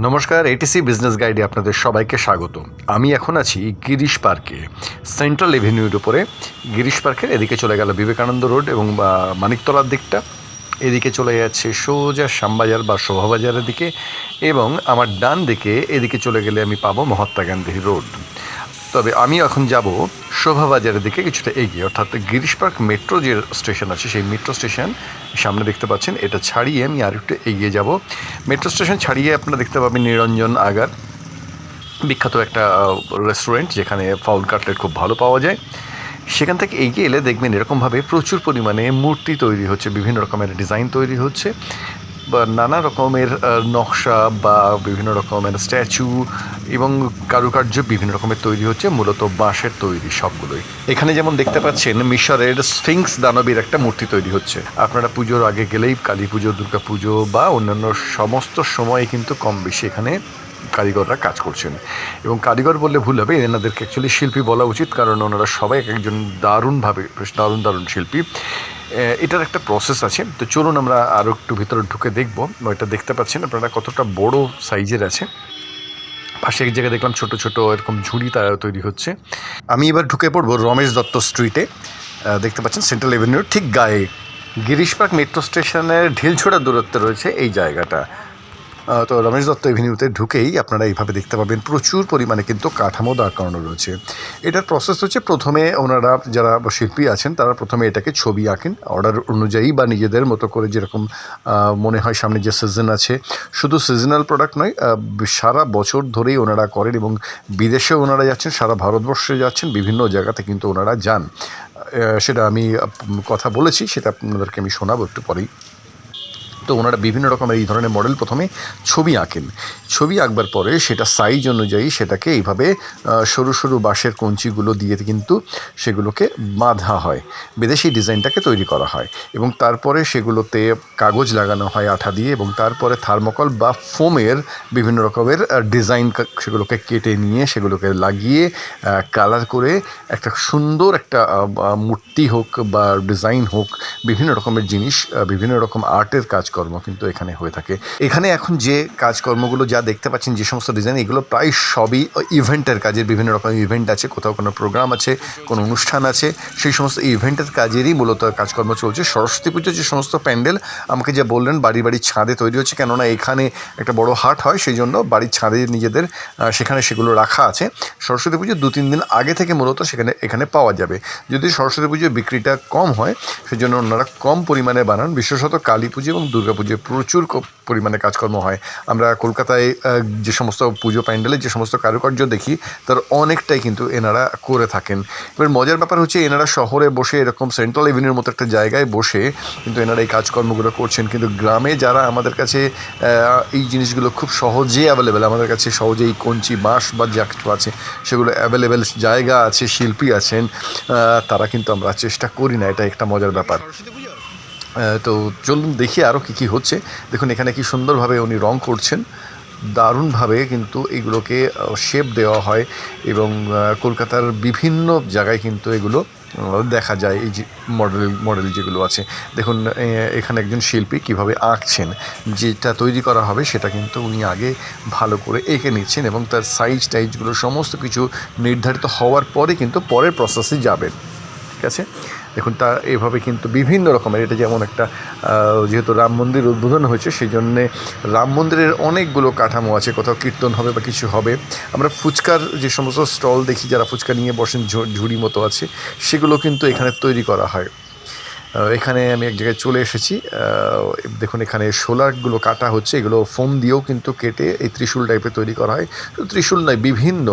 নমস্কার, ATC business গাইডে আপনাদের সবাইকে স্বাগত। আমি এখন আছি গিরিশ পার্কে, সেন্ট্রাল এভিনিউর উপরে। গিরিশ পার্কের এদিকে চলে গেল বিবেকানন্দ রোড এবং মানিকতলার দিকটা, এদিকে চলে যাচ্ছে সোজা শ্যামবাজার বা শোভাবাজারের দিকে, এবং আমার ডান দিকে এদিকে চলে গেলে আমি পাবো মহাত্মা গান্ধী রোড। তবে আমি এখন যাব শোভাবাজারের দিকে কিছুটা এগিয়ে, অর্থাৎ গিরিশ পার্ক মেট্রো যে স্টেশন আছে সেই মেট্রো স্টেশন সামনে দেখতে পাচ্ছেন, এটা ছাড়িয়ে আমি আর একটু এগিয়ে যাব। মেট্রো স্টেশন ছাড়িয়ে আপনারা দেখতে পাবেন নিরঞ্জন আগার, বিখ্যাত একটা রেস্টুরেন্ট যেখানে ফাউল কাটলেট খুব ভালো পাওয়া যায়। সেখান থেকে এগিয়ে এলে দেখবেন এরকমভাবে প্রচুর পরিমাণে মূর্তি তৈরি হচ্ছে, বিভিন্ন রকমের ডিজাইন তৈরি হচ্ছে, বা নানা রকমের নকশা বা বিভিন্ন রকমের স্ট্যাচু এবং কারুকার্য বিভিন্ন রকমের তৈরি হচ্ছে, মূলত বাঁশের তৈরি সবগুলোই। এখানে যেমন দেখতে পাচ্ছেন মিশরের স্ফিংস দানবীর একটা মূর্তি তৈরি হচ্ছে। আপনারা পুজোর আগে গেলেই কালী পুজো, দুর্গা পুজো বা অন্যান্য সমস্ত সময়ে কিন্তু কম বেশি এখানে কারিগররা কাজ করছেন। এবং কারিগর বললে ভুল হবে, এনাদেরকে অ্যাকচুয়ালি শিল্পী বলা উচিত, কারণ ওনারা সবাই এক একজন দারুণভাবে দারুণ শিল্পী। এটার একটা প্রসেস আছে, তো চলুন আমরা আরও একটু ভিতরে ঢুকে দেখবো। এটা দেখতে পাচ্ছেন আপনারা কতটা বড় সাইজের আছে। পাশে এক জায়গায় দেখলাম ছোট ছোট এরকম ঝুড়ি তারা তৈরি হচ্ছে। আমি এবার ঢুকে পড়বো রমেশ দত্ত স্ট্রিটে। দেখতে পাচ্ছেন সেন্ট্রাল এভিনিউর ঠিক গায়ে গিরিশ পার্ক মেট্রো স্টেশনের ঢিলছোড়া দূরত্বে রয়েছে এই জায়গাটা। তো রমেশ দত্ত এভিনিউতে ঢুকেই আপনারা এইভাবে দেখতে পাবেন প্রচুর পরিমাণে কিন্তু কাঠামো দাঁড় করানো রয়েছে। এটার প্রসেস হচ্ছে, প্রথমে ওনারা যারা শিল্পী আছেন তারা প্রথমে এটাকে ছবি আঁকেন অর্ডার অনুযায়ী বা নিজেদের মতো করে, যেরকম মনে হয় সামনে যে সিজন আছে। শুধু সিজনাল প্রোডাক্ট নয়, সারা বছর ধরেই ওনারা করেন এবং বিদেশেও ওনারা যাচ্ছেন, সারা ভারতবর্ষে যাচ্ছেন, বিভিন্ন জায়গাতে কিন্তু ওনারা যান। সেটা আমি কথা বলেছি, সেটা আপনাদেরকে আমি শোনাবো একটু পরেই। তো ওনারা বিভিন্ন রকমের এই ধরনের মডেল প্রথমে ছবি আঁকেন, ছবি আঁকবার পরে সেটা সাইজ অনুযায়ী সেটাকে এইভাবে সরু সরু বাঁশের কঞ্চিগুলো দিয়ে কিন্তু সেগুলোকে বাঁধা হয়, বেঁধে সেই ডিজাইনটাকে তৈরি করা হয় এবং তারপরে সেগুলোতে কাগজ লাগানো হয় আঠা দিয়ে, এবং তারপরে থার্মোকল বা ফোমের বিভিন্ন রকমের ডিজাইন সেগুলোকে কেটে নিয়ে সেগুলোকে লাগিয়ে কালার করে একটা সুন্দর একটা মূর্তি হোক বা ডিজাইন হোক, বিভিন্ন রকমের জিনিস, বিভিন্ন রকম আর্টের কাজকর্ম কিন্তু এখানে হয়ে থাকে। এখানে এখন যে কাজকর্মগুলো যা দেখতে পাচ্ছেন, যে সমস্ত ডিজাইন, এগুলো প্রায় সবই ইভেন্টের কাজের। বিভিন্ন রকম ইভেন্ট আছে, কোথাও কোনো প্রোগ্রাম আছে, কোনো অনুষ্ঠান আছে, সেই সমস্ত ইভেন্টের কাজেরই মূলত কাজকর্ম চলছে। সরস্বতী পুজোর যে সমস্ত প্যান্ডেল আমাকে যা বললেন বাড়ির ছাদে তৈরি হচ্ছে, কেননা এখানে একটা বড় হাট হয়, সেই জন্য বাড়ির ছাদে নিজেদের সেখানে সেগুলো রাখা আছে। সরস্বতী পুজোর 2-3 দিন আগে থেকে মূলত এখানে পাওয়া যাবে। যদি সরস্বতী পুজোর বিক্রিটা কম হয় সেই জন্য ওনারা কম পরিমাণে বানান। বিশেষত কালী পুজো এবং দুর্গা পুজোয় প্রচুর পরিমাণে কাজকর্ম হয়। আমরা কলকাতায় যে সমস্ত পুজো প্যান্ডেলের যে সমস্ত কারুকার্য দেখি তার অনেকটাই কিন্তু এনারা করে থাকেন। এবার মজার ব্যাপার হচ্ছে, এনারা শহরে বসে এরকম সেন্ট্রাল এভিনিউর মতো একটা জায়গায় বসে কিন্তু এনারা এই কাজকর্মগুলো করছেন, কিন্তু গ্রামে যারা আমাদের কাছে এই জিনিসগুলো খুব সহজে অ্যাভেলেবেল, আমাদের কাছে সহজে এই কঞ্চি বাঁশ বা যা কিছু আছে সেগুলো অ্যাভেলেবেল জায়গা আছে, শিল্পী আছেন, তারা কিন্তু আমরা চেষ্টা করি না। এটা একটা মজার ব্যাপার। তো চলুন দেখি আরও কী হচ্ছে। দেখুন এখানে কি সুন্দরভাবে উনি রং করছেন, দারুণভাবে কিন্তু এগুলোকে শেপ দেওয়া হয় এবং কলকাতার বিভিন্ন জায়গায় কিন্তু এগুলো দেখা যায়। এই যে মডেল যেগুলো আছে, দেখুন এখানে একজন শিল্পী কীভাবে আঁকছেন, যেটা তৈরি করা হবে সেটা কিন্তু উনি আগে ভালো করে এঁকে নিচ্ছেন এবং তার সাইজ টাইজগুলো সমস্ত কিছু নির্ধারিত হওয়ার পরে কিন্তু পরের প্রসেসে যাবেন। ঠিক আছে, দেখুন তা এভাবে কিন্তু বিভিন্ন রকমের, এটা যেমন একটা যেহেতু রাম মন্দির উদ্বোধন হয়েছে সেই জন্যে রাম মন্দিরের অনেকগুলো কাঠামো আছে, কোথাও কীর্তন হবে বা কিছু হবে। আমরা ফুচকার যে সমস্ত স্টল দেখি, যারা ফুচকা নিয়ে বসেন, ঝুড়ি মতো আছে, সেগুলো কিন্তু এখানে তৈরি করা হয়। এখানে আমি এক জায়গায় চলে এসেছি। দেখুন এখানে শোলাগুলো কাটা হচ্ছে, এগুলো ফোম দিয়েও কিন্তু কেটে এই ত্রিশূল টাইপের তৈরি করা হয়। শুধু ত্রিশূল নয়, বিভিন্ন,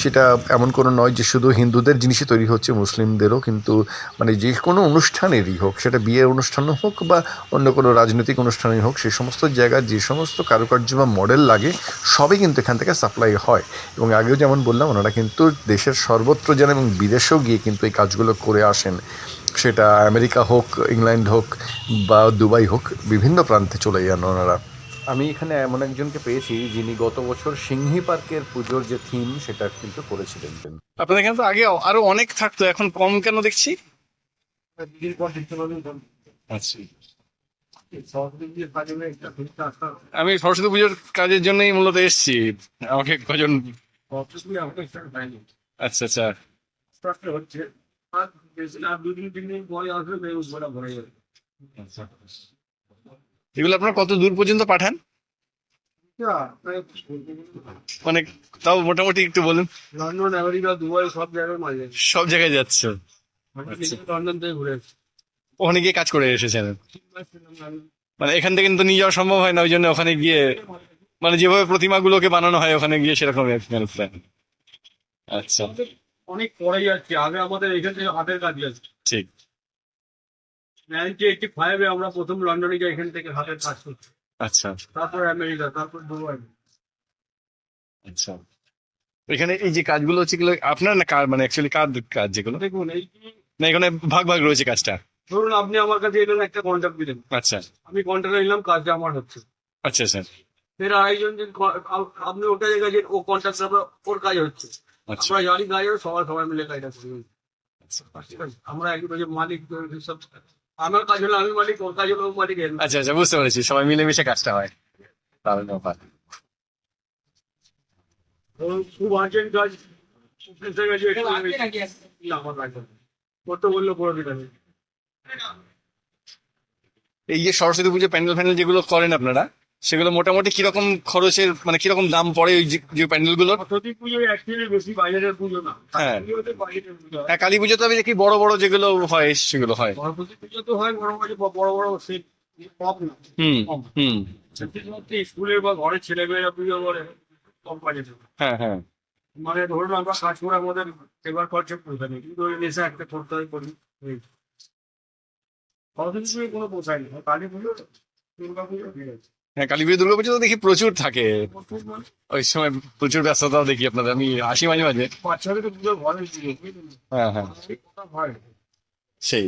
সেটা এমন কোনো নয় যে শুধু হিন্দুদের জিনিসই তৈরি হচ্ছে, মুসলিমদেরও কিন্তু, মানে যে কোনো অনুষ্ঠানেরই হোক, সেটা বিয়ের অনুষ্ঠানও হোক বা অন্য কোনো রাজনৈতিক অনুষ্ঠানই হোক, সেই সমস্ত জায়গার যে সমস্ত কারুকার্য বা মডেল লাগে সবই কিন্তু এখান থেকে সাপ্লাই হয়। এবং আগেও যেমন বললাম, ওনারা কিন্তু দেশের সর্বত্র যান এবং বিদেশেও গিয়ে কিন্তু এই কাজগুলো করে আসেন, সেটা আমেরিকা হোক, ইংল্যান্ড হোক বা দুবাই হোক, বিভিন্ন প্রান্তে চলে যান ওনারা। আমি এখানে এমন একজনকে পেয়েছি যিনি গত বছর সিংহী পার্কের পুজোর যে থিম সেটা কিন্তু করেছিলেন। আপনাদের এখানে তো আগে আরো অনেক থাকতো, এখন কম কেন দেখছি? আচ্ছা, আমি সরস্বতী পুজোর কাজের জন্যই মূলত এসেছি। আমাকে কজন। আচ্ছা আচ্ছা। হচ্ছে আর বেশি না, 2-3 দিন পরে আসবে, বেরোজগাড়া ভরে যাবে। এগুলো আপনারা কত দূর পর্যন্ত পাঠান? মানে তাও মোটামুটি একটু বলুন। লন্ডন, আমেরিকা, দুবাই সব জায়গায় মাঝে সব জায়গায় যাচ্ছে। লন্ডন থেকে ঘুরে এসেছি। ওখানে গিয়ে কাজ করে এসেছেন? 3 মাস ছিলাম আমি। মানে এখান থেকে কিন্তু নিয়ে যাওয়া সম্ভব হয় না, ওই জন্য ওখানে গিয়ে মানে যেভাবে প্রতিমাগুলোকে বানানো হয় ওখানে গিয়ে সেরকম প্ল্যান। আচ্ছা অনেক পরে যাচ্ছি, আগে আমাদের এখান থেকে হাতের কাজ আছে। ঠিক। 1985-এ আমরা প্রথম লন্ডনে যাই, এখান থেকে হাতের কাজ করছি। আচ্ছা তারপর আমেরিকা, তারপর দুবাই। আচ্ছা। এখানে এই যে কাজগুলো হচ্ছে এগুলো আপনার না কার, মানে অ্যাকচুয়ালি কার কাজ যেগুলো? দেখুন এই না এখানে ভাগ ভাগ রয়েছে কাজটা? ধরুন আপনি আমার কাছে এলেন, একটা কন্ট্রাক্ট দিলেন, আচ্ছা আমি কন্ট্রাক্ট নিলাম, কাজটা আমার হচ্ছে। আচ্ছা স্যার। ফের আরেকজন যে আপনি ওটা জায়গায় যে ও কন্ট্রাক্ট, ওর কাজ হচ্ছে। আচ্ছা আমরা জানি কাজ হবে, সবাই মিলে কাজটা করি। আচ্ছা ঠিক আছে, আমরা একটু যে মালিক সব, আমার কাজ হলো আমি মালিক, ওর কাজ হলো ও মালিক। আচ্ছা আচ্ছা বুঝতে পেরেছি, সবাই মিলেমিশে কাজটা হয় তাহলে ব্যাপার। খুব আর্জেন্ট কাজ এসে গেছে, না, আমার কাজ হবে। করতে বললো করে দিলাম। এই যে সরস্বতী পুজো প্যান্ডেল ফ্যান্ডেল যেগুলো করেন আপনারা, সেগুলো মোটামুটি কিরকম খরচের, মানে কিরকম দাম পড়ে ওই যে প্যান্ডেল গুলো? সরস্বতী পুজো অ্যাকচুয়ালি বেশি বাইরের পুজো না। হ্যাঁ। পুজোতে বাইরের পুজো হয়। হ্যাঁ কালী পুজো তো আমি দেখি বড় বড় যেগুলো হয় সেগুলো হয়। সরস্বতী পুজো তো হয় বড় বড় বড় সেট, কম না। হুম হুম। সেক্ষেত্রে স্কুলের বা ঘরের ছেলেমেয়েরা পুজো করে, কম বাজেটে। হ্যাঁ হ্যাঁ। মানে ধরুন আমরা কাজ করে আমাদের এবার খরচা করতে নেই, কিন্তু ওই নেশা একটা করতে হয়, করি। এই সরস্বতী পুজো কোনো পোষায় না, কালী পুজো, দুর্গা পুজো, ঠিক আছে। হ্যাঁ কালী পুজো দুর্গা পুজো তো দেখি প্রচুর থাকে, প্রচুর মানে ওই সময় প্রচুর ব্যস্ততাও দেখি আপনাদের, আমি আসি মাঝে মাঝে। বাচ্চাদের তো পুজো ঘরে পুজো, বুঝলেন? হ্যাঁ হ্যাঁ কোথা হয়? সেই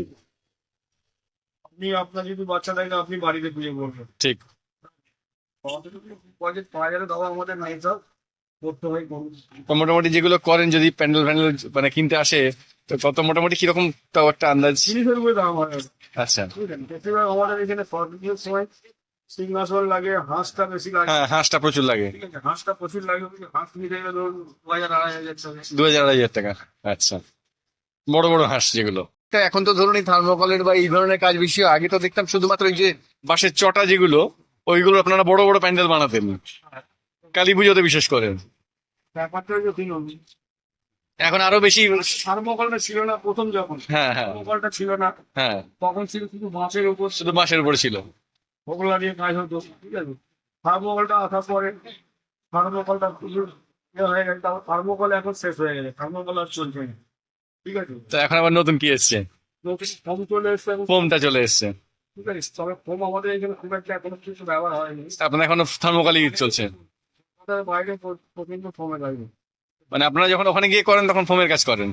আপনি আপনার যদি বাচ্চা থাকে, আপনি বাড়িতে পুজো করবেন। ঠিক। বাজেট পাওয়া গেলে তবে আমাদের নাই সব করতে হয়, করুন। তো মোটামুটি যেগুলো করেন যদি প্যান্ডেল ফ্যান্ডেল মানে কিনতে আসে, তো কত মোটামুটি কিরকম তাও একটা আন্দাজ? জিনিসের উপরে দাম হয়। আচ্ছা। বুঝলেন, বেশিরভাগ আমাদের এখানে সরস্বতী পুজোর সময় সিংহাসন লাগে, হাঁসটা বেশি লাগে। হ্যাঁ হাঁসটা প্রচুর লাগে। ঠিক আছে, হাঁসটা প্রচুর লাগে, হাঁস নিতে গেলে ধরুন 2000-2500 টাকা। 2000-2500 টাকা। আচ্ছা বড় বড় হাঁস যেগুলো। তা এখন তো ধরুন এই থার্মোকলের বা এই ধরনের কাজ বেশি হয়। আগে তো দেখতাম শুধুমাত্র ওই যে বাঁশের চটা যেগুলো, ওইগুলো আপনারা বড় বড় প্যান্ডেল বানাতেন কালী পুজোতে বিশেষ করে। ব্যাপারটা হচ্ছে শুনুন, এখন আরো বেশি। থার্মোকলটা ছিল না প্রথম যখন, হ্যাঁ হ্যাঁ থার্মোকলটা ছিল না, হ্যাঁ। তখন ছিল শুধু বাঁশের উপর, শুধু বাঁশের উপর ছিল। ওগুলা দিয়ে কাজ হতো। ঠিক আছে, থার্মোকলটা আসার পরে থার্মোকলটা পুজো হয়ে গেছে, তারপর থার্মোকল এখন শেষ হয়ে গেছে, থার্মোকল আর চলছে না। ঠিক আছে, তো এখন আবার নতুন কি এসছে? নতুন ফোম চলে এসছে এখন। ফোমটা চলে এসছে। ঠিক আছে, তবে ফোম আমাদের এখানে খুব একটা এখনো কিছু ব্যবহার হয়নি। আপনার এখনো থার্মোকলই চলছে? আমাদের বাইরে প্রচন্ড ফোমে লাগে। মানে আপনারা যখন ওখানে গিয়ে করেন তখন ফোমের কাজ করেন?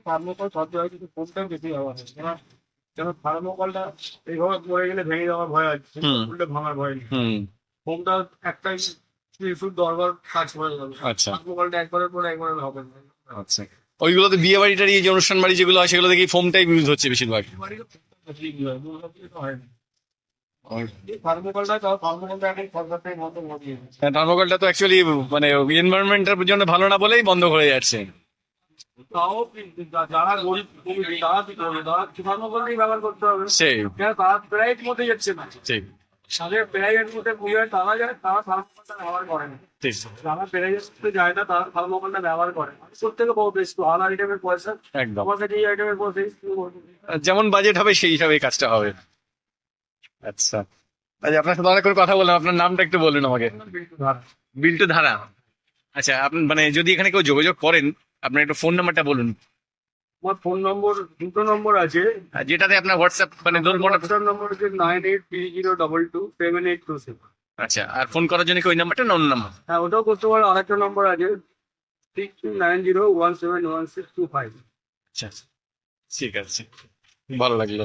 থার্মোকল সব জায়গায়, কিন্তু ফোমটাই বেশি ব্যবহার হয়। যেন থার্মোকলটা এইভাবে পড়ে গেলে ভেঙে যাওয়ার ভয় আছে, হুম। উল্টে ভাঙার ভয় নেই। হুম। ফোমটা একটাই শুধু দরবার কাজ করে যাবে। আচ্ছা থার্মোকলটা একবারের পরে একবারে হবে না। আচ্ছা। ওইগুলোতে বিয়ে বাড়ি টাড়ি যে অনুষ্ঠান বাড়ি যেগুলো হয় সেগুলো দেখি ফোমটাই ইউজ হচ্ছে বেশিরভাগ। বাড়িতে বেশি ইয়ে হয়, দুর্গা পুজো তো হয় না। এই থার্মোকলটা, তাও থার্মোকলটা এখন সরকারটাই বন্ধ করে দিয়েছে। হ্যাঁ থার্মোকলটা তো অ্যাকচুয়ালি মানে এনভায়রনমেন্টের জন্য ভালো না বলেই বন্ধ হয়ে যাচ্ছে। তাও কিন্তু যারা গরিব কমিটি, তারা কি করবে? তারা থার্মোকলটাই ব্যবহার করতে হবে। সেই কেন তারা প্রাইভেট মধ্যে যাচ্ছে না, ঠিক তাদের প্রাইভেট মধ্যে পুজো হয়, তারা যায়, তারা থার্মোকলটা ব্যবহার করে না। ঠিক যারা প্রাইভেট মধ্যে যায় না, তারা থার্মোকলটা ব্যবহার করে। প্রত্যেকে বহু বেশ ভালো আইটেমের পয়সা, একদম। আমার কাছে এই আইটেমের পয়সা যেমন বাজেট হবে সেই হিসাবে এই কাজটা হবে। আচ্ছা আচ্ছা, আপনার সাথে অনেক করে কথা বললাম, আপনার নামটা একটু বলুন আমাকে। বিল্টু ধারা। আচ্ছা আপনি মানে যদি এখানে কেউ যোগাযোগ করেন আপনার একটু ফোন নাম্বারটা বলুন। আমার ফোন নম্বর, দুটো নম্বর আছে। আর যেটাতে আপনার হোয়াটসঅ্যাপ মানে ধরুন হোয়াটসঅ্যাপ নম্বর হচ্ছে 9830227826। আচ্ছা, আর ফোন করার জন্য কি ওই নাম্বারটা না অন্য নাম্বার? হ্যাঁ, ওটাও করতে পারো। আরেকটা নম্বর আছে 6290171625। আচ্ছা ঠিক আছে, ভালো লাগলো।